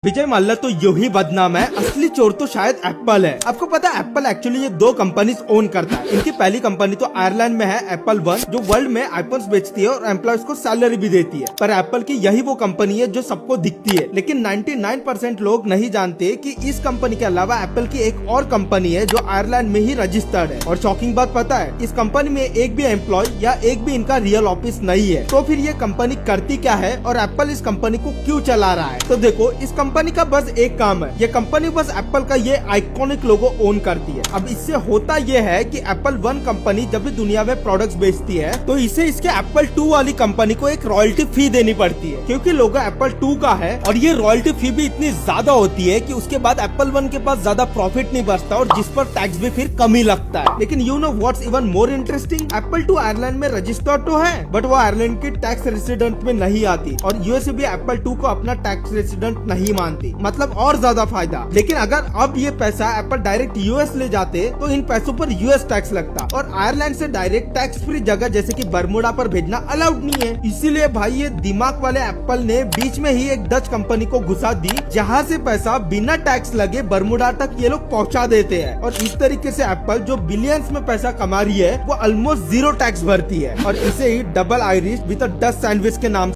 विजय माल्या तो यूं ही बदनाम है, असली चोर तो शायद एप्पल है। आपको पता है एप्पल एक्चुअली ये दो कंपनीज ओन करता है। इनकी पहली कंपनी तो आयरलैंड में है एप्पल वन, जो वर्ल्ड में आईफोन्स बेचती है और एम्प्लॉयज को सैलरी भी देती है। पर एप्पल की यही वो कंपनी है जो सबको दिखती है, लेकिन 99% लोग नहीं जानते कि इस कंपनी के अलावा एप्पल की एक और कंपनी है जो आयरलैंड में ही रजिस्टर्ड है। और शॉकिंग बात पता है, इस कंपनी में एक भी एम्प्लॉय या एक भी इनका रियल ऑफिस नहीं है। तो फिर ये कंपनी करती क्या है और एप्पल इस कंपनी को क्यों चला रहा है? तो देखो, इस कंपनी का बस एक काम है, ये कंपनी बस एप्पल का ये आइकॉनिक लोगो ओन करती है। अब इससे होता ये है कि एप्पल वन कंपनी जब भी दुनिया में प्रोडक्ट्स बेचती है तो इसे इसके एप्पल टू वाली कंपनी को एक रॉयल्टी फी देनी पड़ती है, क्योंकि लोगो एप्पल टू का है। और ये रॉयल्टी फी भी इतनी ज्यादा होती है कि उसके बाद एप्पल वन के पास ज्यादा प्रॉफिट नहीं बचता और जिस पर टैक्स भी फिर कम ही लगता है। लेकिन you know what's even more interesting, Apple too Ireland में रजिस्टर्ड तो है, बट वो आयरलैंड की टैक्स रेसिडेंट में नहीं आती और यूएसए भी एप्पल टू को अपना टैक्स रेसिडेंट नहीं मानती। मतलब और ज्यादा फायदा। लेकिन अगर अब ये पैसा एप्पल डायरेक्ट यूएस ले जाते तो इन पैसों पर यूएस टैक्स लगता और आयरलैंड से डायरेक्ट टैक्स फ्री जगह जैसे कि बरमुडा पर भेजना अलाउड नहीं है। इसीलिए भाई ये दिमाग वाले एप्पल ने बीच में ही एक डच कंपनी को घुसा दी, जहाँ से पैसा बिना टैक्स लगे बरमुडा तक ये लोग पहुँचा देते हैं। और इस तरीके से एप्पल जो बिलियंस में पैसा कमा रही है वो ऑलमोस्ट 0 टैक्स भरती है। और इसे ही double Irish with a Dutch sandwich के नाम